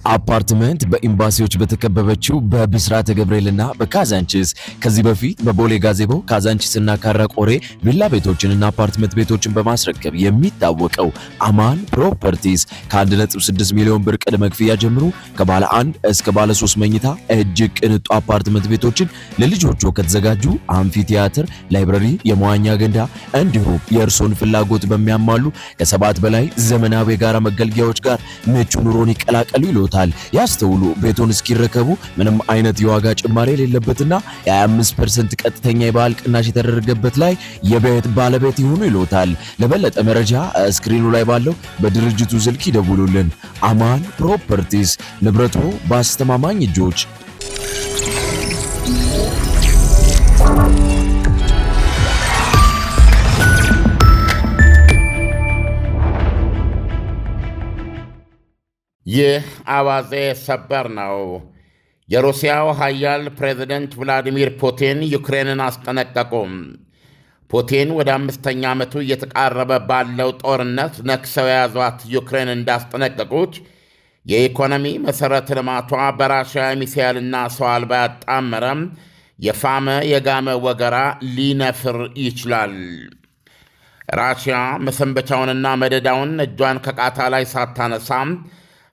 አፓርትመንት በኤምባሲዎች በተከበበችው በብስራተ ገብርኤልና በካዛንቺስ ከዚህ በፊት በቦሌ ጋዜቦ ካዛንቺስና ካራቆሬ ቪላ ቤቶችንና አፓርትመንት ቤቶችን በማስረከብ የሚታወቀው አማን ፕሮፐርቲስ ከ1.6 ሚሊዮን ብር ቅድመ ክፍያ ጀምሮ ከባለ 1 እስከ ባለ 3 መኝታ እጅግ ቅንጡ አፓርትመንት ቤቶችን ለልጆቹ ከተዘጋጁ አምፊቲያትር፣ ላይብረሪ፣ የመዋኛ ገንዳ እንዲሁም የእርሶን ፍላጎት በሚያሟሉ ከ7 በላይ ዘመናዊ የጋራ መገልገያዎች ጋር ምቹ ኑሮን ይቀላቀሉ ይሎታል። ያስተውሉ። ቤቶን እስኪረከቡ ምንም አይነት የዋጋ ጭማሪ የሌለበትና የ25% ቀጥተኛ የባህል ቅናሽ የተደረገበት ላይ የቤት ባለቤት ይሁኑ ይሎታል። ለበለጠ መረጃ ስክሪኑ ላይ ባለው በድርጅቱ ስልክ ይደውሉልን። አማን ፕሮፐርቲስ፣ ንብረቶ በአስተማማኝ እጆች። ይህ አዋዜ ሰበር ነው። የሩሲያው ኃያል ፕሬዝደንት ቭላዲሚር ፑቲን ዩክሬንን አስጠነቀቁ። ፑቲን ወደ 5ኛ ዓመቱ እየተቃረበ ባለው ጦርነት ነክሰው የያዟት ዩክሬን እንዳስጠነቀቁት የኢኮኖሚ መሠረተ ልማቷ በራሽያ ሚሳኤልና ሰው አልባ ያጣመረ የፋመ የጋመ ወገራ ሊነፍር ይችላል። ራሽያ መሰንበቻውንና መደዳውን እጇን ከቃታ ላይ ሳታነሳም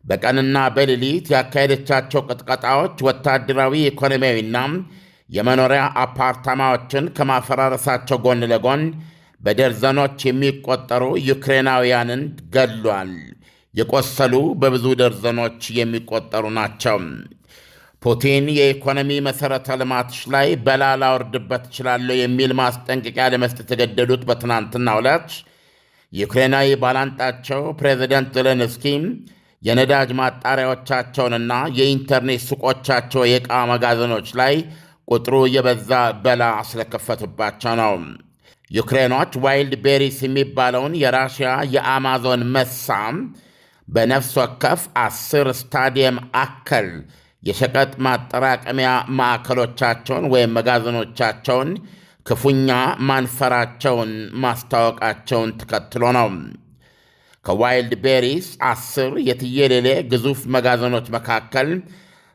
በቀንና በሌሊት ያካሄደቻቸው ቅጥቀጣዎች ወታደራዊ፣ ኢኮኖሚያዊና የመኖሪያ አፓርታማዎችን ከማፈራረሳቸው ጎን ለጎን በደርዘኖች የሚቆጠሩ ዩክሬናውያንን ገድሏል። የቆሰሉ በብዙ ደርዘኖች የሚቆጠሩ ናቸው። ፑቲን የኢኮኖሚ መሠረተ ልማቶች ላይ በላ ላወርድበት እችላለሁ የሚል ማስጠንቀቂያ ለመስጠት የተገደዱት በትናንትናው ዕለት ዩክሬናዊ ባላንጣቸው ፕሬዚደንት ዜሌንስኪ የነዳጅ ማጣሪያዎቻቸውንና የኢንተርኔት ሱቆቻቸው የዕቃ መጋዘኖች ላይ ቁጥሩ የበዛ በላ ስለከፈቱባቸው ነው። ዩክሬኖች ዋይልድ ቤሪስ የሚባለውን የራሽያ የአማዞን መሳም በነፍስ ወከፍ 10 ስታዲየም አከል የሸቀጥ ማጠራቀሚያ ማዕከሎቻቸውን ወይም መጋዘኖቻቸውን ክፉኛ ማንፈራቸውን ማስታወቃቸውን ተከትሎ ነው። ከዋይልድ ቤሪስ 10 የትየሌሌ ግዙፍ መጋዘኖች መካከል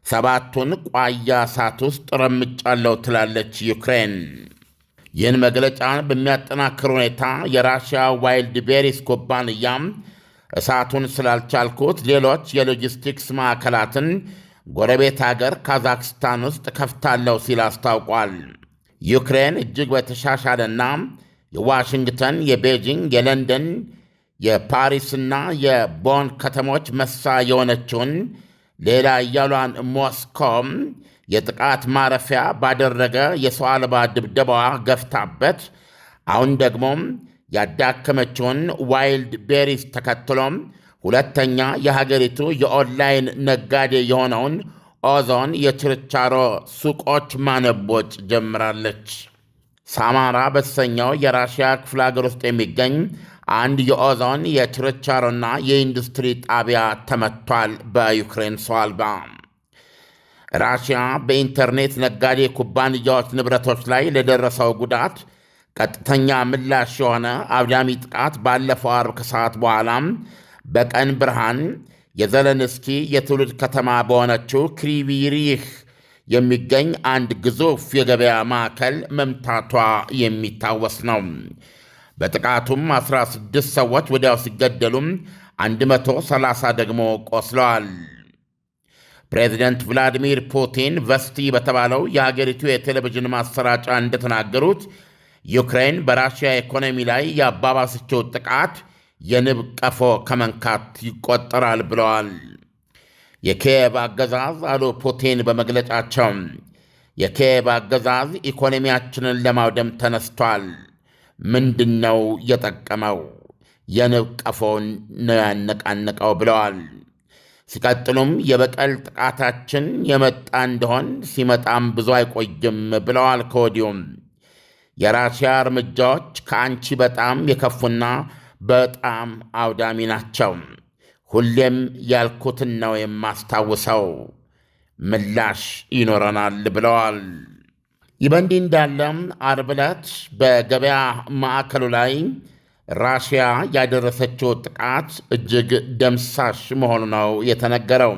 7ቱን ቋያ እሳት ውስጥ ረምጫለሁ ትላለች ዩክሬን። ይህን መግለጫ በሚያጠናክር ሁኔታ የራሽያ ዋይልድ ቤሪስ ኩባንያም እሳቱን ስላልቻልኩት ሌሎች የሎጂስቲክስ ማዕከላትን ጎረቤት አገር ካዛክስታን ውስጥ ከፍታለሁ ሲል አስታውቋል። ዩክሬን እጅግ በተሻሻለና የዋሽንግተን፣ የቤጂንግ፣ የለንደን፣ የፓሪስና የቦን ከተሞች መሳ የሆነችውን ሌላ እያሏን ሞስኮም የጥቃት ማረፊያ ባደረገ የሰው አልባ ድብደባዋ ገፍታበት አሁን ደግሞ ያዳከመችውን ዋይልድ ቤሪስ ተከትሎም ሁለተኛ የሀገሪቱ የኦንላይን ነጋዴ የሆነውን ኦዞን የችርቻሮ ሱቆች ማነቦጭ ጀምራለች። ሳማራ በተሰኘው የራሽያ ክፍለ ሀገር ውስጥ የሚገኝ አንድ የኦዞን የችርቻሮና የኢንዱስትሪ ጣቢያ ተመቷል በዩክሬን ሰው አልባ። ራሽያ በኢንተርኔት ነጋዴ ኩባንያዎች ንብረቶች ላይ ለደረሰው ጉዳት ቀጥተኛ ምላሽ የሆነ አውዳሚ ጥቃት ባለፈው ዓርብ ከሰዓት በኋላም በቀን ብርሃን የዘለንስኪ የትውልድ ከተማ በሆነችው ክሪቪሪህ የሚገኝ አንድ ግዙፍ የገበያ ማዕከል መምታቷ የሚታወስ ነው። በጥቃቱም 16 ሰዎች ወዲያው ሲገደሉም 130 ደግሞ ቆስለዋል። ፕሬዚደንት ቭላዲሚር ፑቲን ቨስቲ በተባለው የሀገሪቱ የቴሌቪዥን ማሰራጫ እንደተናገሩት ዩክሬን በራሽያ ኢኮኖሚ ላይ ያባባሰችው ጥቃት የንብ ቀፎ ከመንካት ይቆጠራል ብለዋል። የኪየቭ አገዛዝ አሉ ፑቲን በመግለጫቸው፣ የኪየቭ አገዛዝ ኢኮኖሚያችንን ለማውደም ተነስቷል። ምንድነው የጠቀመው? የንብ ቀፎን ነው ያነቃነቀው ብለዋል። ሲቀጥሉም የበቀል ጥቃታችን የመጣ እንደሆን ሲመጣም ብዙ አይቆይም ብለዋል። ከወዲሁም የራሽያ እርምጃዎች ከአንቺ በጣም የከፉና በጣም አውዳሚ ናቸው። ሁሌም ያልኩትን ነው የማስታውሰው። ምላሽ ይኖረናል ብለዋል። ይህ በእንዲህ እንዳለም ዓርብ ዕለት በገበያ ማዕከሉ ላይ ራሽያ ያደረሰችው ጥቃት እጅግ ደምሳሽ መሆኑ ነው የተነገረው።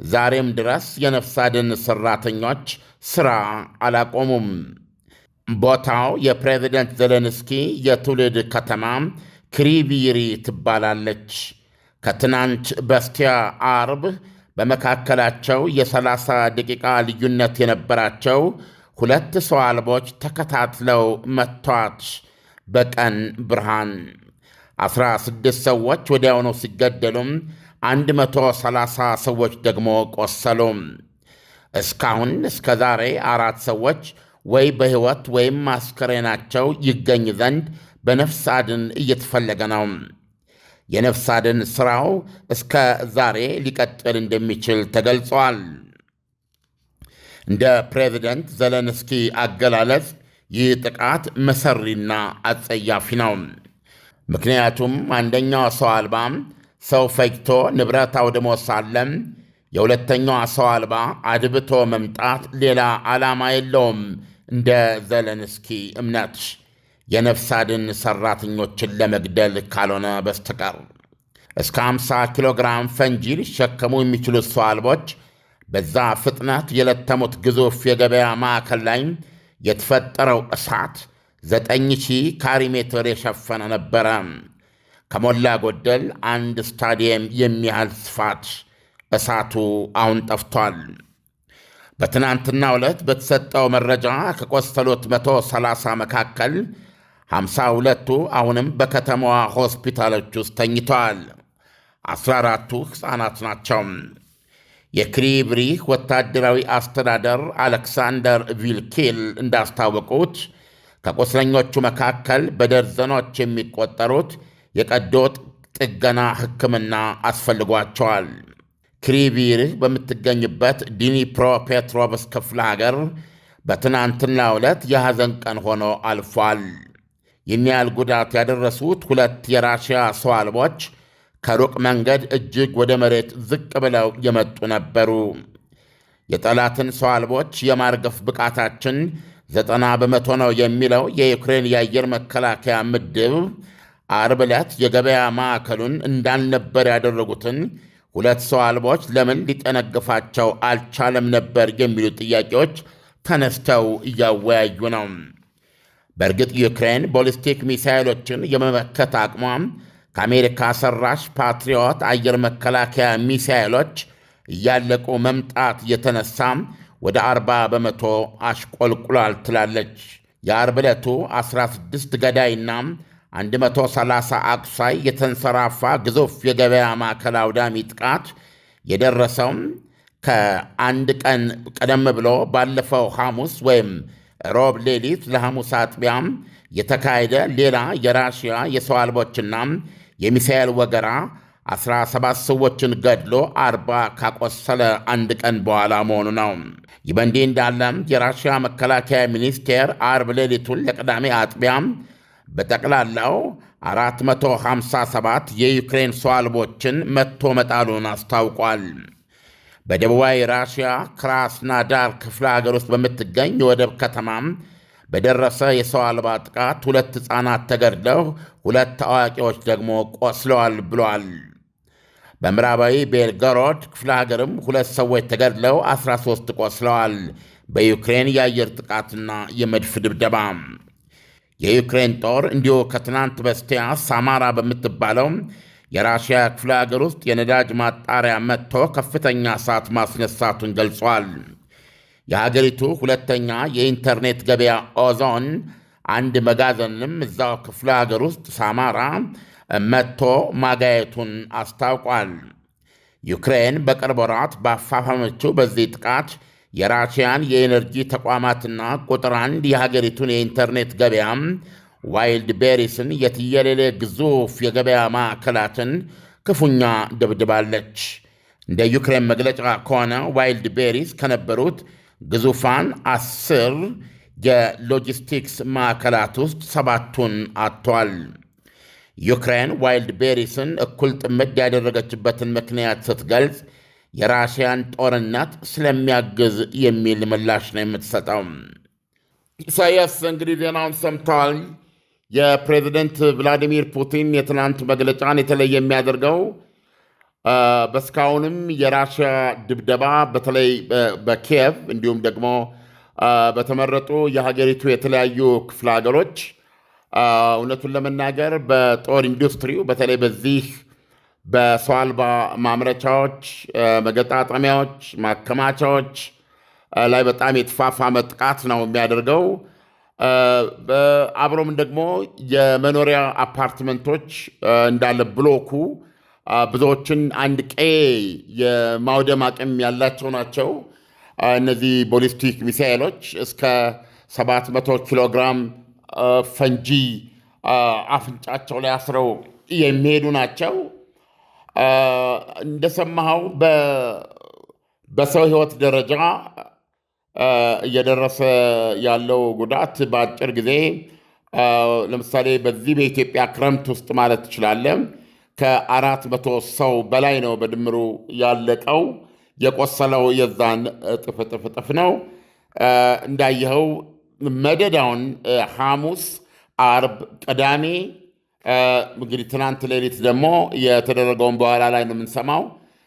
ዛሬም ድረስ የነፍስ አድን ሠራተኞች ሥራ አላቆሙም። ቦታው የፕሬዝደንት ዘለንስኪ የትውልድ ከተማ ክሪቪሪ ትባላለች። ከትናንት በስቲያ አርብ በመካከላቸው የ30 ደቂቃ ልዩነት የነበራቸው ሁለት ሰው አልቦች ተከታትለው መቷት። በቀን ብርሃን 16 ሰዎች ወዲያውኑ ሲገደሉም 130 ሰዎች ደግሞ ቆሰሉ። እስካሁን እስከ ዛሬ 4 ሰዎች ወይ በሕይወት ወይም አስከሬናቸው ይገኝ ዘንድ በነፍስ አድን እየተፈለገ ነው። የነፍስ አድን ሥራው እስከ ዛሬ ሊቀጥል እንደሚችል ተገልጿል። እንደ ፕሬዝደንት ዘለንስኪ አገላለጽ ይህ ጥቃት መሰሪና አጸያፊ ነው። ምክንያቱም አንደኛው ሰው አልባ ሰው ፈጅቶ ንብረት አውድሞ ሳለም የሁለተኛዋ ሰው አልባ አድብቶ መምጣት ሌላ ዓላማ የለውም። እንደ ዘለንስኪ እምነት የነፍስ አድን ሠራተኞችን ለመግደል ካልሆነ በስተቀር እስከ 50 ኪሎ ግራም ፈንጂ ሊሸከሙ የሚችሉት ሰው አልቦች በዛ ፍጥነት የለተሙት ግዙፍ የገበያ ማዕከል ላይ የተፈጠረው እሳት 9000 ካሪ ሜትር የሸፈነ ነበረ። ከሞላ ጎደል አንድ ስታዲየም የሚያህል ስፋት እሳቱ አሁን ጠፍቷል። በትናንትናው ዕለት በተሰጠው መረጃ ከቆሰሉት 130 መካከል 52ቱ አሁንም በከተማዋ ሆስፒታሎች ውስጥ ተኝተዋል። 14ቱ ሕፃናት ናቸው። የክሪቪሪ ወታደራዊ አስተዳደር አሌክሳንደር ቪልኪል እንዳስታወቁት ከቁስለኞቹ መካከል በደርዘኖች የሚቆጠሩት የቀዶ ጥገና ሕክምና አስፈልጓቸዋል። ክሪቪሪ በምትገኝበት ዲኒፕሮፔትሮቭስክ ክፍለ ሀገር በትናንትናው ዕለት የሐዘን ቀን ሆኖ አልፏል። ይህን ያህል ጉዳት ያደረሱት ሁለት የራሽያ ሰው አልቦች ከሩቅ መንገድ እጅግ ወደ መሬት ዝቅ ብለው የመጡ ነበሩ። የጠላትን ሰው አልቦች የማርገፍ ብቃታችን 90 በመቶ ነው የሚለው የዩክሬን የአየር መከላከያ ምድብ አርብ ዕለት የገበያ ማዕከሉን እንዳልነበር ያደረጉትን ሁለት ሰው አልቦች ለምን ሊጠነግፋቸው አልቻለም ነበር የሚሉ ጥያቄዎች ተነስተው እያወያዩ ነው። በእርግጥ ዩክሬን ቦሊስቲክ ሚሳይሎችን የመመከት አቅሟም ከአሜሪካ ሰራሽ ፓትሪዮት አየር መከላከያ ሚሳይሎች እያለቁ መምጣት የተነሳ ወደ 40 በመቶ አሽቆልቁሏል ትላለች። የአርብ ዕለቱ 16 ገዳይና 130 አቁሳይ የተንሰራፋ ግዙፍ የገበያ ማዕከል አውዳሚ ጥቃት የደረሰው ከአንድ ቀን ቀደም ብሎ ባለፈው ሐሙስ ወይም ሮብ ሌሊት ለሐሙስ አጥቢያም የተካሄደ ሌላ የራሽያ የሰው አልቦችና የሚሳኤል ወገራ 17 ሰዎችን ገድሎ 40 ካቆሰለ አንድ ቀን በኋላ መሆኑ ነው። ይህ በእንዲህ እንዳለም የራሽያ መከላከያ ሚኒስቴር አርብ ሌሊቱን ለቅዳሜ አጥቢያም በጠቅላላው 457 የዩክሬን ሰው አልቦችን መትቶ መጣሉን አስታውቋል። በደቡባዊ ራሽያ ክራስናዳር ክፍለ ሀገር ውስጥ በምትገኝ የወደብ ከተማም በደረሰ የሰው አልባ ጥቃት 2 ሕፃናት ተገድለው 2 አዋቂዎች ደግሞ ቆስለዋል ብሏል። በምዕራባዊ ቤልጎሮድ ክፍለ ሀገርም 2 ሰዎች ተገድለው 13 ቆስለዋል በዩክሬን የአየር ጥቃትና የመድፍ ድብደባ። የዩክሬን ጦር እንዲሁ ከትናንት በስቲያ ሳማራ በምትባለው የራሽያ ክፍለ ሀገር ውስጥ የነዳጅ ማጣሪያ መጥቶ ከፍተኛ እሳት ማስነሳቱን ገልጿል። የሀገሪቱ ሁለተኛ የኢንተርኔት ገበያ ኦዞን አንድ መጋዘንም እዛው ክፍለ ሀገር ውስጥ ሳማራ መጥቶ ማጋየቱን አስታውቋል። ዩክሬን በቅርብ ወራት ባፋፋመችው በዚህ ጥቃት የራሽያን የኤነርጂ ተቋማትና ቁጥር 1 የሀገሪቱን የኢንተርኔት ገበያም ዋይልድ ቤሪስን የትየሌሌ ግዙፍ የገበያ ማዕከላትን ክፉኛ ደብድባለች። እንደ ዩክሬን መግለጫ ከሆነ ዋይልድ ቤሪስ ከነበሩት ግዙፋን 10 የሎጂስቲክስ ማዕከላት ውስጥ 7ቱን አጥቷል። ዩክሬን ዋይልድ ቤሪስን እኩል ጥምድ ያደረገችበትን ምክንያት ስትገልጽ የራሽያን ጦርነት ስለሚያግዝ የሚል ምላሽ ነው የምትሰጠው። ኢሳያስ እንግዲህ ዜናውን ሰምተዋል። የፕሬዚደንት ቭላዲሚር ፑቲን የትናንት መግለጫን የተለየ የሚያደርገው በስካሁንም የራሽያ ድብደባ በተለይ በኪየቭ እንዲሁም ደግሞ በተመረጡ የሀገሪቱ የተለያዩ ክፍለ ሀገሮች እውነቱን ለመናገር በጦር ኢንዱስትሪው በተለይ በዚህ በሰው አልባ ማምረቻዎች፣ መገጣጠሚያዎች፣ ማከማቻዎች ላይ በጣም የተፋፋመ ጥቃት ነው የሚያደርገው። አብሮም ደግሞ የመኖሪያ አፓርትመንቶች እንዳለ ብሎኩ ብዙዎችን አንድ ቀይ የማውደም አቅም ያላቸው ናቸው። እነዚህ ቦሊስቲክ ሚሳኤሎች እስከ 700 ኪሎ ግራም ፈንጂ አፍንጫቸው ላይ አስረው የሚሄዱ ናቸው። እንደሰማኸው በሰው ሕይወት ደረጃ እየደረሰ ያለው ጉዳት በአጭር ጊዜ ለምሳሌ በዚህ በኢትዮጵያ ክረምት ውስጥ ማለት ትችላለህ ከ400 ሰው በላይ ነው በድምሩ ያለቀው። የቆሰለው የዛን እጥፍ ነው። እንዳየኸው መደዳውን ሐሙስ፣ አርብ፣ ቅዳሜ እንግዲህ ትናንት ሌሊት ደግሞ የተደረገውን በኋላ ላይ ነው የምንሰማው።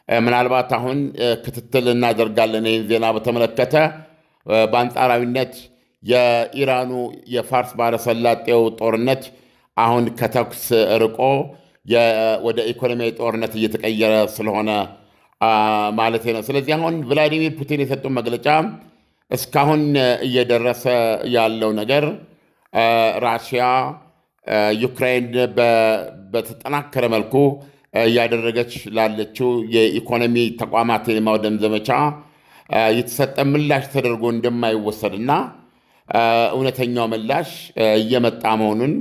ምናልባት አሁን ክትትል እናደርጋለን ይህን ዜና በተመለከተ። በአንጻራዊነት የኢራኑ የፋርስ ባሕረ ሰላጤው ጦርነት አሁን ከተኩስ ርቆ ወደ ኢኮኖሚያዊ ጦርነት እየተቀየረ ስለሆነ ማለት ነው። ስለዚህ አሁን ቭላዲሚር ፑቲን የሰጡን መግለጫ እስካሁን እየደረሰ ያለው ነገር ራሽያ ዩክሬን በተጠናከረ መልኩ እያደረገች ላለችው የኢኮኖሚ ተቋማትን የማውደም ዘመቻ የተሰጠ ምላሽ ተደርጎ እንደማይወሰድና እውነተኛው ምላሽ እየመጣ መሆኑን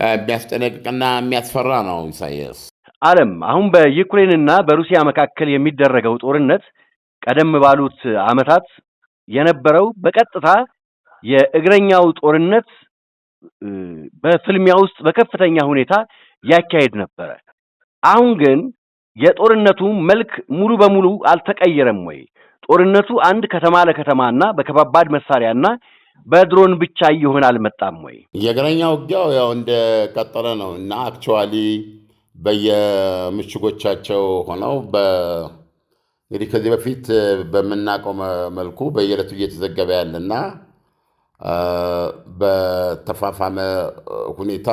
የሚያስጠነቅቅና የሚያስፈራ ነው። ኢሳያስ ዓለም አሁን በዩክሬንና በሩሲያ መካከል የሚደረገው ጦርነት ቀደም ባሉት ዓመታት የነበረው በቀጥታ የእግረኛው ጦርነት በፍልሚያ ውስጥ በከፍተኛ ሁኔታ ያካሄድ ነበረ። አሁን ግን የጦርነቱ መልክ ሙሉ በሙሉ አልተቀየረም ወይ? ጦርነቱ አንድ ከተማ ለከተማና በከባባድ መሳሪያና በድሮን ብቻ እየሆነ አልመጣም ወይ? የእግረኛ ውጊያው ያው እንደቀጠለ ነው እና አክቹዋሊ በየምሽጎቻቸው ሆነው እንግዲህ ከዚህ በፊት በምናውቀው መልኩ በየዕለቱ እየተዘገበ ያለና በተፋፋመ ሁኔታ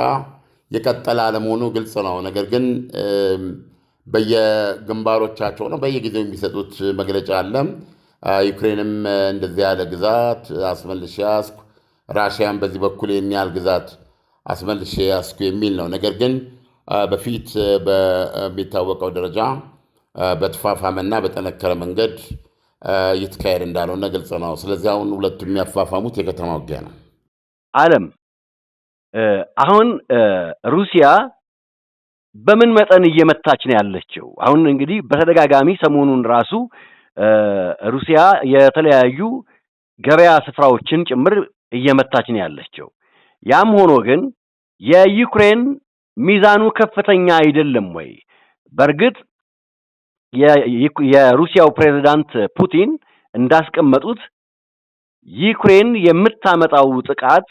የቀጠለ አለመሆኑ ግልጽ ነው። ነገር ግን በየግንባሮቻቸው ነው በየጊዜው የሚሰጡት መግለጫ አለ። ዩክሬንም እንደዚህ ያለ ግዛት አስመልሼ ያዝኩ፣ ራሽያን በዚህ በኩል የሚያህል ግዛት አስመልሼ ያዝኩ የሚል ነው። ነገር ግን በፊት በሚታወቀው ደረጃ በተፋፋመና በጠነከረ መንገድ እየተካሄደ እንዳልሆነ ግልጽ ነው። ስለዚህ አሁን ሁለቱ የሚያፋፋሙት የከተማ ውጊያ ነው። ዓለም አሁን ሩሲያ በምን መጠን እየመታች ነው ያለችው? አሁን እንግዲህ በተደጋጋሚ ሰሞኑን ራሱ ሩሲያ የተለያዩ ገበያ ስፍራዎችን ጭምር እየመታች ነው ያለችው። ያም ሆኖ ግን የዩክሬን ሚዛኑ ከፍተኛ አይደለም ወይ? በእርግጥ የሩሲያው ፕሬዝዳንት ፑቲን እንዳስቀመጡት ዩክሬን የምታመጣው ጥቃት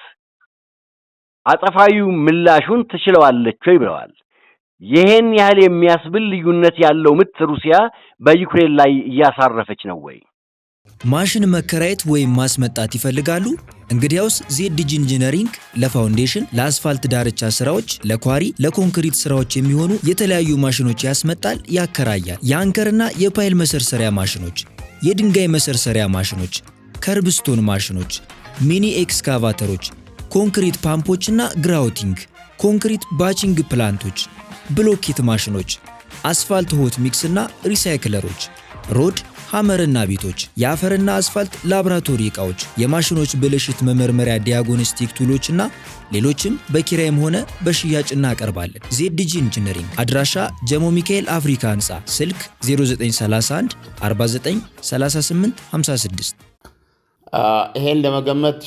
አጸፋዊ ምላሹን ትችለዋለች ወይ ብለዋል። ይሄን ያህል የሚያስብል ልዩነት ያለው ምት ሩሲያ በዩክሬን ላይ እያሳረፈች ነው ወይ? ማሽን መከራየት ወይም ማስመጣት ይፈልጋሉ? እንግዲያውስ ዜድጂ ኢንጂነሪንግ ለፋውንዴሽን፣ ለአስፋልት ዳርቻ ስራዎች፣ ለኳሪ፣ ለኮንክሪት ስራዎች የሚሆኑ የተለያዩ ማሽኖች ያስመጣል፣ ያከራያል። የአንከርና የፓይል መሰርሰሪያ ማሽኖች፣ የድንጋይ መሰርሰሪያ ማሽኖች፣ ከርብስቶን ማሽኖች፣ ሚኒ ኤክስካቫተሮች፣ ኮንክሪት ፓምፖችና ግራውቲንግ፣ ኮንክሪት ባቺንግ ፕላንቶች፣ ብሎኬት ማሽኖች፣ አስፋልት ሆት ሚክስና ሪሳይክለሮች፣ ሮድ ሐመርና ቤቶች፣ የአፈርና አስፋልት ላቦራቶሪ ዕቃዎች፣ የማሽኖች ብልሽት መመርመሪያ ዲያግኖስቲክ ቱሎችና ሌሎችም በኪራይም ሆነ በሽያጭ እናቀርባለን። ዜድጂ ኢንጂነሪንግ አድራሻ ጀሞ ሚካኤል አፍሪካ ህንፃ፣ ስልክ 0931 49 38 56። ይሄን ለመገመት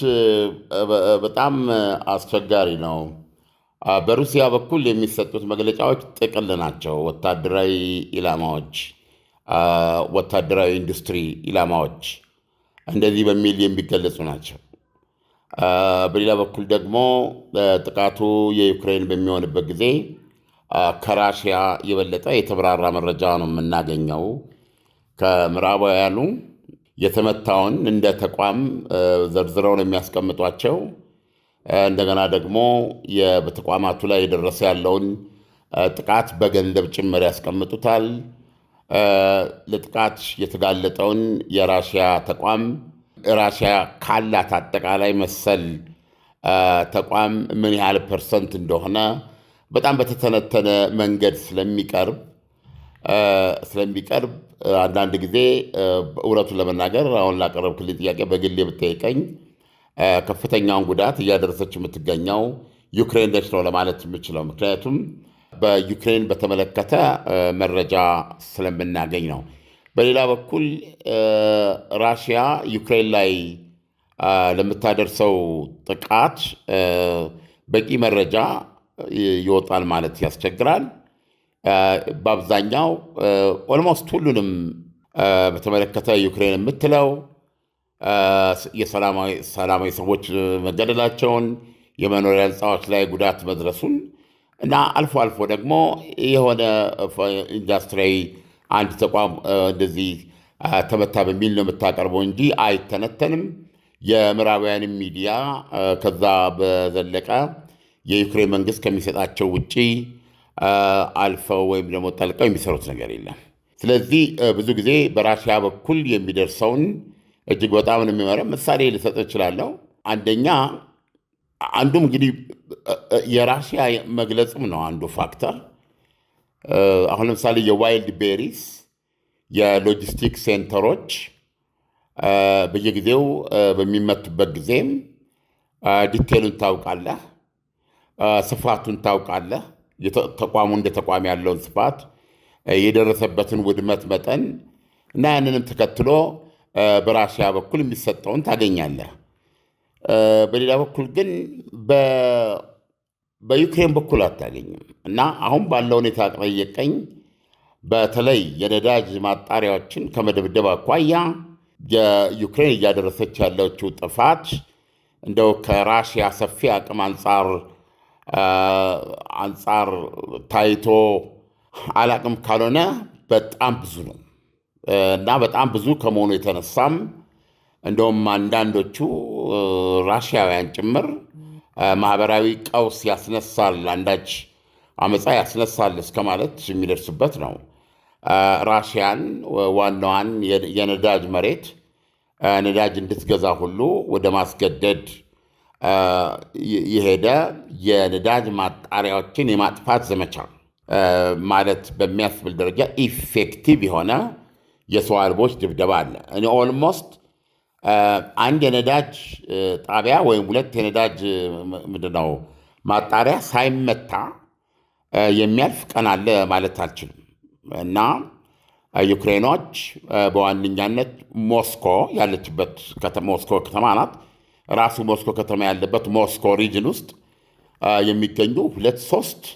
በጣም አስቸጋሪ ነው። በሩሲያ በኩል የሚሰጡት መግለጫዎች ጥቅል ናቸው። ወታደራዊ ኢላማዎች፣ ወታደራዊ ኢንዱስትሪ ኢላማዎች እንደዚህ በሚል የሚገለጹ ናቸው። በሌላ በኩል ደግሞ ጥቃቱ የዩክሬን በሚሆንበት ጊዜ ከራሽያ የበለጠ የተብራራ መረጃ ነው የምናገኘው። ከምዕራባውያኑ የተመታውን እንደ ተቋም ዘርዝረው ነው የሚያስቀምጧቸው። እንደገና ደግሞ በተቋማቱ ላይ የደረሰ ያለውን ጥቃት በገንዘብ ጭምር ያስቀምጡታል። ለጥቃት የተጋለጠውን የራሽያ ተቋም ራሽያ ካላት አጠቃላይ መሰል ተቋም ምን ያህል ፐርሰንት እንደሆነ በጣም በተተነተነ መንገድ ስለሚቀርብ አንዳንድ ጊዜ እውነቱን ለመናገር አሁን ላቀረብክልኝ ጥያቄ በግሌ ብትጠይቀኝ ከፍተኛውን ጉዳት እያደረሰች የምትገኘው ዩክሬን ነች ነው ለማለት የምችለው። ምክንያቱም በዩክሬን በተመለከተ መረጃ ስለምናገኝ ነው። በሌላ በኩል ራሽያ ዩክሬን ላይ ለምታደርሰው ጥቃት በቂ መረጃ ይወጣል ማለት ያስቸግራል። በአብዛኛው ኦልሞስት ሁሉንም በተመለከተ ዩክሬን የምትለው የሰላማዊ ሰዎች መገደላቸውን፣ የመኖሪያ ሕንፃዎች ላይ ጉዳት መድረሱን እና አልፎ አልፎ ደግሞ የሆነ ኢንዱስትሪያዊ አንድ ተቋም እንደዚህ ተመታ በሚል ነው የምታቀርበው እንጂ አይተነተንም። የምዕራባውያን ሚዲያ ከዛ በዘለቀ የዩክሬን መንግስት ከሚሰጣቸው ውጪ አልፈው ወይም ደግሞ ጠልቀው የሚሰሩት ነገር የለም። ስለዚህ ብዙ ጊዜ በራሽያ በኩል የሚደርሰውን እጅግ በጣም ነው የሚመረም። ምሳሌ ልሰጥ እችላለሁ። አንዱም እንግዲህ የራሽያ መግለጽም ነው አንዱ ፋክተር። አሁን ለምሳሌ የዋይልድ ቤሪስ የሎጂስቲክ ሴንተሮች በየጊዜው በሚመቱበት ጊዜም ዲቴሉን ታውቃለህ፣ ስፋቱን ታውቃለህ፣ ተቋሙ እንደ ተቋም ያለውን ስፋት፣ የደረሰበትን ውድመት መጠን እና ያንንም ተከትሎ በራሽያ በኩል የሚሰጠውን ታገኛለህ። በሌላ በኩል ግን በዩክሬን በኩል አታገኝም። እና አሁን ባለው ሁኔታ ጠየቀኝ፣ በተለይ የነዳጅ ማጣሪያዎችን ከመደብደብ አኳያ የዩክሬን እያደረሰች ያለችው ጥፋት እንደው ከራሽያ ሰፊ አቅም አንጻር ታይቶ አላቅም ካልሆነ በጣም ብዙ ነው እና በጣም ብዙ ከመሆኑ የተነሳም እንደውም አንዳንዶቹ ራሽያውያን ጭምር ማህበራዊ ቀውስ ያስነሳል፣ አንዳች አመፃ ያስነሳል እስከ ማለት የሚደርስበት ነው። ራሽያን ዋናዋን የነዳጅ መሬት ነዳጅ እንድትገዛ ሁሉ ወደ ማስገደድ የሄደ የነዳጅ ማጣሪያዎችን የማጥፋት ዘመቻ ማለት በሚያስብል ደረጃ ኢፌክቲቭ የሆነ የሰው አልቦች ድብደባ አለ። ኦልሞስት አንድ የነዳጅ ጣቢያ ወይም ሁለት የነዳጅ ምንድነው ማጣሪያ ሳይመታ የሚያልፍ ቀን አለ ማለት አልችልም። እና ዩክሬኖች በዋነኛነት ሞስኮ ያለችበት ሞስኮ ከተማ ናት። ራሱ ሞስኮ ከተማ ያለበት ሞስኮ ሪጅን ውስጥ የሚገኙ 2-3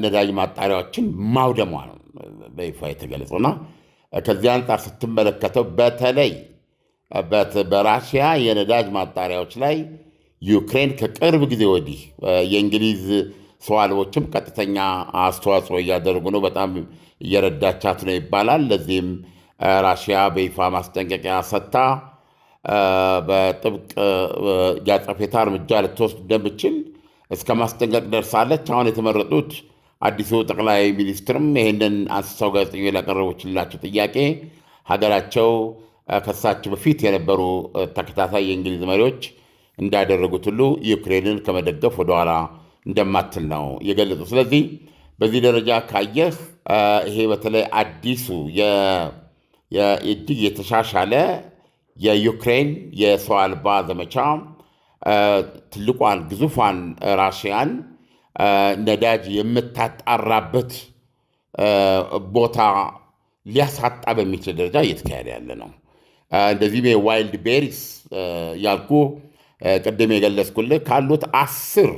ነዳጅ ማጣሪያዎችን ማውደሟ ነው በይፋ የተገለጸውና ከዚህ አንጻር ስትመለከተው በተለይ በራሽያ የነዳጅ ማጣሪያዎች ላይ ዩክሬን ከቅርብ ጊዜ ወዲህ የእንግሊዝ ሰው አልቦችም ቀጥተኛ አስተዋጽኦ እያደረጉ ነው። በጣም እየረዳቻት ነው ይባላል። ለዚህም ራሽያ በይፋ ማስጠንቀቂያ ሰጥታ በጥብቅ ያጸፋ እርምጃ ልትወስድ እንደምችል እስከ ማስጠንቀቅ ደርሳለች። አሁን የተመረጡት አዲሱ ጠቅላይ ሚኒስትርም ይህንን አንስተው ጋዜጠኞች ላቀረቡላቸው ጥያቄ ሀገራቸው ከሳቸው በፊት የነበሩ ተከታታይ የእንግሊዝ መሪዎች እንዳደረጉት ሁሉ ዩክሬንን ከመደገፍ ወደኋላ እንደማትል ነው የገለጹ። ስለዚህ በዚህ ደረጃ ካየህ ይሄ በተለይ አዲሱ እጅግ የተሻሻለ የዩክሬን የሰው አልባ ዘመቻ ትልቋን ግዙፏን ራሽያን ነዳጅ የምታጣራበት ቦታ ሊያሳጣ በሚችል ደረጃ እየተካሄደ ያለ ነው። እንደዚህም የዋይልድ ቤሪስ ያልኩ ቅድም የገለጽኩልህ ካሉት 10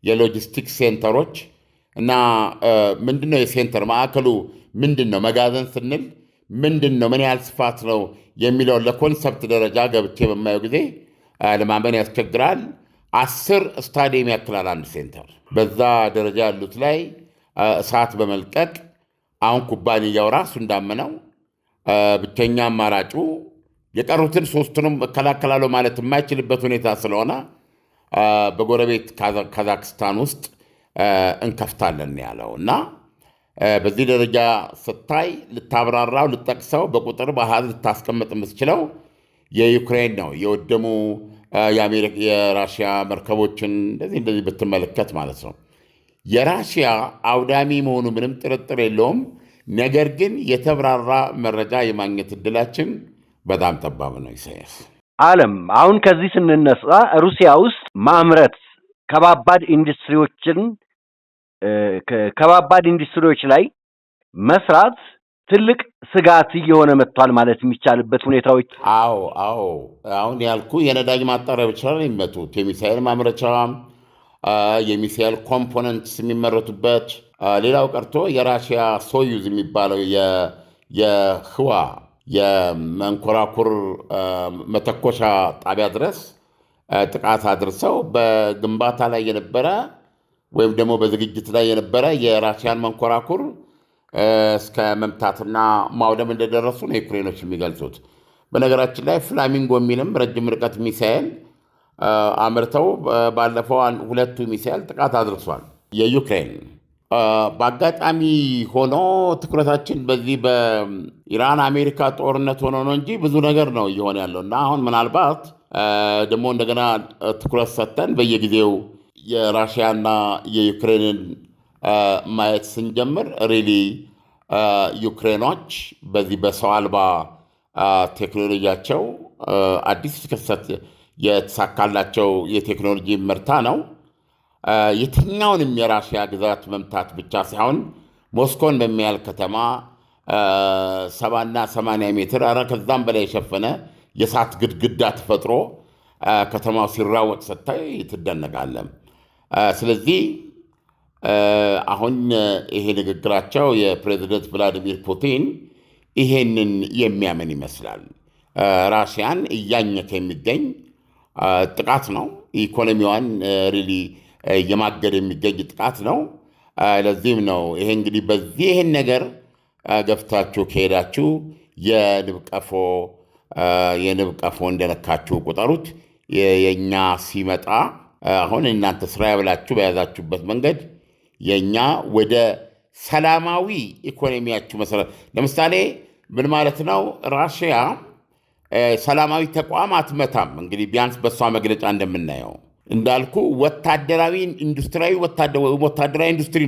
የሎጂስቲክ ሴንተሮች እና ምንድነው የሴንተር ማዕከሉ ምንድነው መጋዘን ስንል ምንድነው ምን ያህል ስፋት ነው የሚለውን ለኮንሰፕት ደረጃ ገብቼ በማየው ጊዜ ለማመን ያስቸግራል። 10 ስታዲየም ያክላል አንድ ሴንተር። በዛ ደረጃ ያሉት ላይ እሳት በመልቀቅ አሁን ኩባንያው ራሱ እንዳመነው ብቸኛ አማራጩ የቀሩትን ሶስቱንም እከላከላለሁ ማለት የማይችልበት ሁኔታ ስለሆነ በጎረቤት ካዛክስታን ውስጥ እንከፍታለን ያለው እና በዚህ ደረጃ ስታይ ልታብራራው ልጠቅሰው በቁጥር በአሃዝ ልታስቀምጥ የምትችለው የዩክሬን ነው የወደሙ የራሽያ መርከቦችን እንደዚህ ብትመለከት ማለት ነው። የራሽያ አውዳሚ መሆኑ ምንም ጥርጥር የለውም። ነገር ግን የተብራራ መረጃ የማግኘት እድላችን በጣም ጠባብ ነው። ኢሳያስ ዓለም አሁን ከዚህ ስንነሳ ሩሲያ ውስጥ ማምረት ከባባድ ኢንዱስትሪዎች ላይ መስራት ትልቅ ስጋት እየሆነ መጥቷል ማለት የሚቻልበት ሁኔታዎች። አዎ አሁን ያልኩ የነዳጅ ማጣሪያ ብቻ ነው የሚመጡት። የሚሳኤል ማምረቻ፣ የሚሳኤል ኮምፖነንትስ የሚመረቱበት፣ ሌላው ቀርቶ የራሽያ ሶዩዝ የሚባለው የህዋ የመንኮራኩር መተኮሻ ጣቢያ ድረስ ጥቃት አድርሰው በግንባታ ላይ የነበረ ወይም ደግሞ በዝግጅት ላይ የነበረ የራሽያን መንኮራኩር እስከ መምታትና ማውደም እንደደረሱ ነው ዩክሬኖች የሚገልጹት። በነገራችን ላይ ፍላሚንጎ የሚልም ረጅም ርቀት ሚሳኤል አምርተው ባለፈው 2 ሚሳኤል ጥቃት አድርሷል የዩክሬን። በአጋጣሚ ሆኖ ትኩረታችን በዚህ በኢራን አሜሪካ ጦርነት ሆኖ ነው እንጂ ብዙ ነገር ነው እየሆነ ያለው እና አሁን ምናልባት ደግሞ እንደገና ትኩረት ሰጥተን በየጊዜው የራሽያና የዩክሬንን ማየት ስንጀምር ሪሊ ዩክሬኖች በዚህ በሰው አልባ ቴክኖሎጂያቸው አዲስ ክስተት የተሳካላቸው የቴክኖሎጂ ምርታ ነው። የትኛውንም የራሽያ ግዛት መምታት ብቻ ሳይሆን ሞስኮን በሚያህል ከተማ 70 እና 80 ሜትር ከዛም በላይ የሸፈነ የእሳት ግድግዳ ተፈጥሮ ከተማው ሲራወጥ ስታይ ትደነቃለህ። ስለዚህ አሁን ይሄ ንግግራቸው የፕሬዚደንት ቭላዲሚር ፑቲን ይሄንን የሚያምን ይመስላል። ራሽያን እያኘከ የሚገኝ ጥቃት ነው። ኢኮኖሚዋን ሪሊ የማገድ የሚገኝ ጥቃት ነው። ለዚህም ነው ይሄ እንግዲህ በዚህ ይሄን ነገር ገፍታችሁ ከሄዳችሁ የንብ ቀፎ እንደነካችሁ ቁጠሩት። የእኛ ሲመጣ አሁን እናንተ ስራ ያብላችሁ በያዛችሁበት መንገድ የእኛ ወደ ሰላማዊ ኢኮኖሚያችሁ መሰረት። ለምሳሌ ምን ማለት ነው? ራሽያ ሰላማዊ ተቋም አትመታም። እንግዲህ ቢያንስ በእሷ መግለጫ እንደምናየው እንዳልኩ ወታደራዊ ኢንዱስትሪ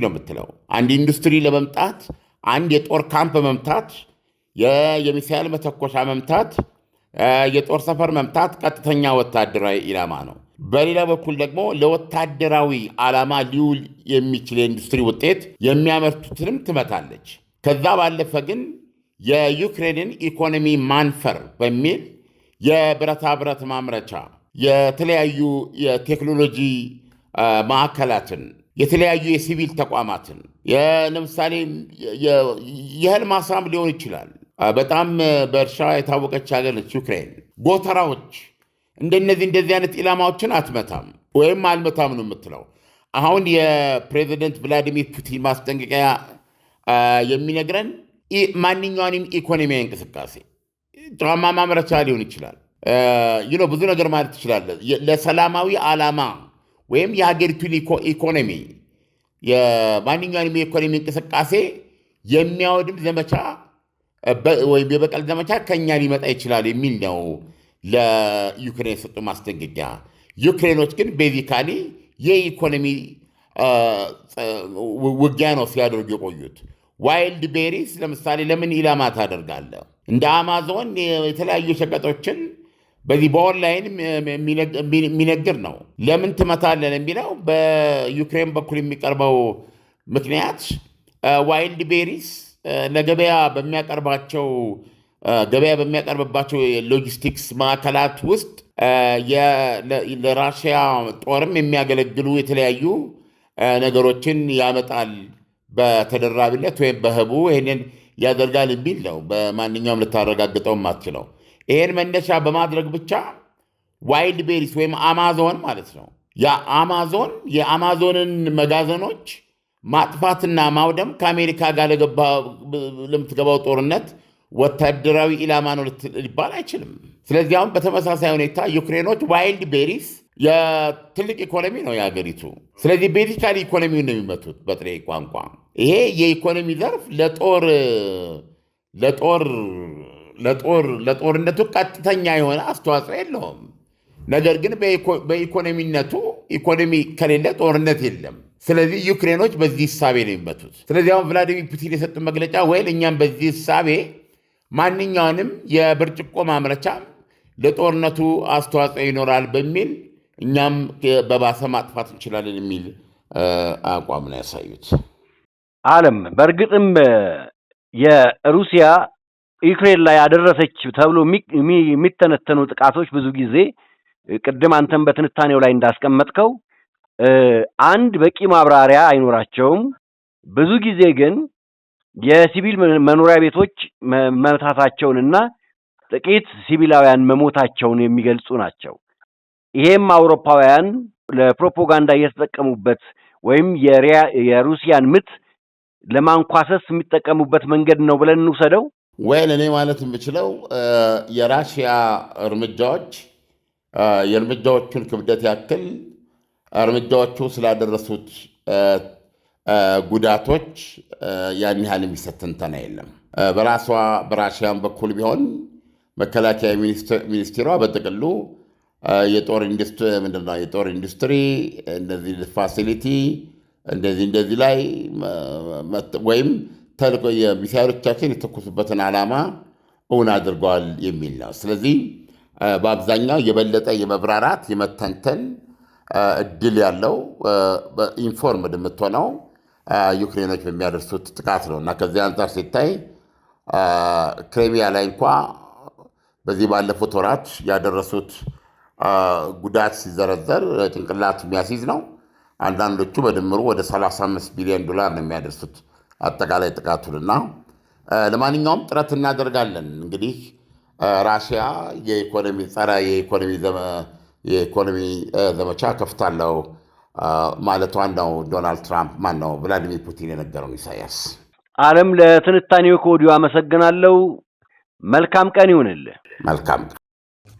ነው የምትለው። አንድ ኢንዱስትሪ ለመምጣት አንድ የጦር ካምፕ መምታት፣ የሚሳኤል መተኮሻ መምታት፣ የጦር ሰፈር መምታት ቀጥተኛ ወታደራዊ ኢላማ ነው። በሌላ በኩል ደግሞ ለወታደራዊ ዓላማ ሊውል የሚችል የኢንዱስትሪ ውጤት የሚያመርቱትንም ትመታለች። ከዛ ባለፈ ግን የዩክሬንን ኢኮኖሚ ማንፈር በሚል የብረታ ብረት ማምረቻ፣ የተለያዩ የቴክኖሎጂ ማዕከላትን፣ የተለያዩ የሲቪል ተቋማትን ለምሳሌ የእህል ማሳም ሊሆን ይችላል። በጣም በእርሻ የታወቀች ሀገር ነች ዩክሬን። ጎተራዎች እንደዚህ አይነት ኢላማዎችን አትመታም ወይም አልመታም ነው የምትለው። አሁን የፕሬዚደንት ቭላዲሚር ፑቲን ማስጠንቀቂያ የሚነግረን ማንኛውንም ኢኮኖሚያዊ እንቅስቃሴ ጫማ ማምረቻ ሊሆን ይችላል፣ ብዙ ነገር ማለት ትችላለህ። ለሰላማዊ ዓላማ ወይም የሀገሪቱን ኢኮኖሚ ማንኛውንም የኢኮኖሚ እንቅስቃሴ የሚያወድም ዘመቻ ወይም የበቀል ዘመቻ ከኛ ሊመጣ ይችላል የሚል ነው ለዩክሬን የሰጡ ማስጠንቀቂያ። ዩክሬኖች ግን ቤዚካሊ የኢኮኖሚ ውጊያ ነው ሲያደርጉ የቆዩት። ዋይልድ ቤሪስ ለምሳሌ ለምን ኢላማ ታደርጋለህ? እንደ አማዞን የተለያዩ ሸቀጦችን በዚህ በኦንላይን የሚነግር ነው። ለምን ትመታለን የሚለው በዩክሬን በኩል የሚቀርበው ምክንያት ዋይልድ ቤሪስ ለገበያ በሚያቀርብባቸው የሎጂስቲክስ ማዕከላት ውስጥ ለራሽያ ጦርም የሚያገለግሉ የተለያዩ ነገሮችን ያመጣል በተደራቢነት ወይም በህቡ ይህንን ያደርጋል የሚል ነው። በማንኛውም ልታረጋግጠው የማትችለው ይህን መነሻ በማድረግ ብቻ ዋይልድ ቤሪስ ወይም አማዞን ማለት ነው የአማዞንን መጋዘኖች ማጥፋትና ማውደም ከአሜሪካ ጋር ለምትገባው ጦርነት ወታደራዊ ኢላማ ነው ሊባል አይችልም። ስለዚህ አሁን በተመሳሳይ ሁኔታ ዩክሬኖች ዋይልድ ቤሪስ የትልቅ ኢኮኖሚ ነው የሀገሪቱ። ስለዚህ ቤዚካሊ ኢኮኖሚውን ነው የሚመቱት በጥሬ ቋንቋ። ይሄ የኢኮኖሚ ዘርፍ ለጦርነቱ ቀጥተኛ የሆነ አስተዋጽኦ የለውም። ነገር ግን በኢኮኖሚነቱ ኢኮኖሚ ከሌለ ጦርነት የለም። ስለዚህ ዩክሬኖች በዚህ እሳቤ ነው የሚመቱት። ስለዚህ አሁን ቭላዲሚር ፑቲን የሰጡት መግለጫ ወይ እኛም በዚህ እሳቤ ማንኛውንም የብርጭቆ ማምረቻ ለጦርነቱ አስተዋጽኦ ይኖራል በሚል እኛም በባሰ ማጥፋት እንችላለን የሚል አቋም ነው ያሳዩት። ዓለም በእርግጥም የሩሲያ ዩክሬን ላይ ያደረሰች ተብሎ የሚተነተኑ ጥቃቶች ብዙ ጊዜ ቅድም አንተም በትንታኔው ላይ እንዳስቀመጥከው አንድ በቂ ማብራሪያ አይኖራቸውም። ብዙ ጊዜ ግን የሲቪል መኖሪያ ቤቶች መመታታቸውንና ጥቂት ሲቪላውያን መሞታቸውን የሚገልጹ ናቸው። ይሄም አውሮፓውያን ለፕሮፓጋንዳ እየተጠቀሙበት ወይም የሩሲያን ምት ለማንኳሰስ የሚጠቀሙበት መንገድ ነው ብለን እንውሰደው። እኔ ማለት የምችለው የራሽያ እርምጃዎች የእርምጃዎቹን ክብደት ያክል እርምጃዎቹ ስላደረሱት ጉዳቶች ያን ያህል የሚሰጥ ትንተና የለም። በራሽያን በኩል ቢሆን መከላከያ ሚኒስቴሯ በጥቅሉ የጦር ኢንዱስትሪ እንደዚህ ፋሲሊቲ እንደዚህ ላይ ወይም የሚሳይሎቻችን የተኮሱበትን ዓላማ እውን አድርገዋል የሚል ነው። ስለዚህ በአብዛኛው የበለጠ የመብራራት የመተንተን እድል ያለው ኢንፎርምድ የምትሆነው ዩክሬኖች በሚያደርሱት ጥቃት ነው እና ከዚህ አንጻር ሲታይ ክሬሚያ ላይ እንኳ በዚህ ባለፉት ወራት ያደረሱት ጉዳት ሲዘረዘር ጭንቅላት የሚያስይዝ ነው። አንዳንዶቹ በድምሩ ወደ $35 ቢሊዮን ነው የሚያደርሱት አጠቃላይ ጥቃቱንና ለማንኛውም ጥረት እናደርጋለን። እንግዲህ ራሽያ የኢኮኖሚ ዘመቻ ከፍታለው ማለቷን ነው ዶናልድ ትራምፕ ቭላዲሚር ፑቲን የነገረውን። ኢሳያስ ዓለም ለትንታኔው ከወዲሁ አመሰግናለሁ። መልካም ቀን ይሁንልህ። መልካም።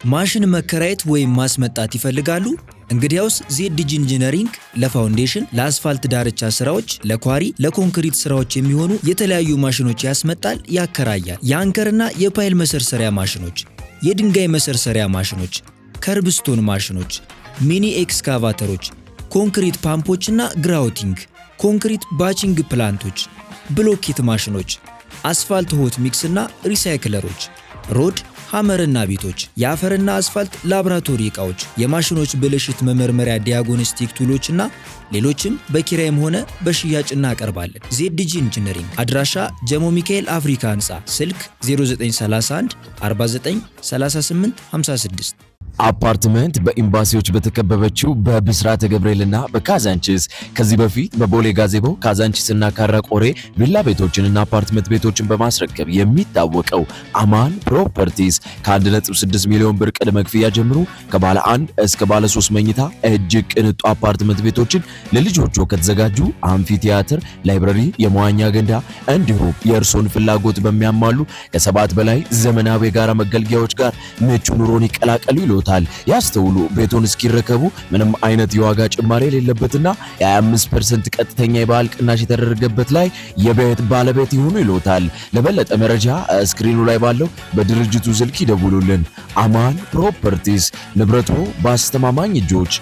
ማሽን መከራየት ወይም ማስመጣት ይፈልጋሉ? እንግዲያውስ ዜድጂ ኢንጂነሪንግ ለፋውንዴሽን፣ ለአስፋልት ዳርቻ ስራዎች፣ ለኳሪ፣ ለኮንክሪት ስራዎች የሚሆኑ የተለያዩ ማሽኖች ያስመጣል፣ ያከራያል። የአንከርና የፓይል መሰርሰሪያ ማሽኖች፣ የድንጋይ መሰርሰሪያ ማሽኖች፣ ከርብስቶን ማሽኖች፣ ሚኒ ኤክስካቫተሮች፣ ኮንክሪት ፓምፖችና ግራውቲንግ፣ ኮንክሪት ባቺንግ ፕላንቶች፣ ብሎኬት ማሽኖች፣ አስፋልት ሆት ሚክስና ሪሳይክለሮች፣ ሮድ ሐመርና ቤቶች፣ የአፈርና አስፋልት ላቦራቶሪ ዕቃዎች፣ የማሽኖች ብልሽት መመርመሪያ ዲያግኖስቲክ ቱሎችና ሌሎችም በኪራይም ሆነ በሽያጭ እናቀርባለን። ዜድጂ ኢንጂነሪንግ አድራሻ ጀሞ ሚካኤል አፍሪካ ህንፃ፣ ስልክ 0931 49 38 56። አፓርትመንት በኤምባሲዎች በተከበበችው በብስራተ ገብርኤልና በካዛንቺስ ከዚህ በፊት በቦሌ ጋዜቦ ካዛንቺስና ካራ ቆሬ ቪላ ቤቶችንና አፓርትመንት ቤቶችን በማስረከብ የሚታወቀው አማን ፕሮፐርቲስ ከ1.6 ሚሊዮን ብር ቅድመ ክፍያ ጀምሮ ከባለ 1 እስከ ባለ 3 መኝታ እጅግ ቅንጡ አፓርትመንት ቤቶችን ለልጆቹ ከተዘጋጁ አምፊ ቲያትር፣ ላይብረሪ፣ የመዋኛ ገንዳ እንዲሁም የእርሶን ፍላጎት በሚያሟሉ ከ7 በላይ ዘመናዊ የጋራ መገልገያዎች ጋር ምቹ ኑሮን ይቀላቀሉ ይሎታል። ያስተውሉ። ቤቶን እስኪረከቡ ምንም አይነት የዋጋ ጭማሪ የሌለበትና የ25% ቀጥተኛ የባህል ቅናሽ የተደረገበት ላይ የቤት ባለቤት ይሁኑ ይሎታል። ለበለጠ መረጃ ስክሪኑ ላይ ባለው በድርጅቱ ስልክ ይደውሉልን። አማን ፕሮፐርቲስ፣ ንብረቶ በአስተማማኝ እጆች።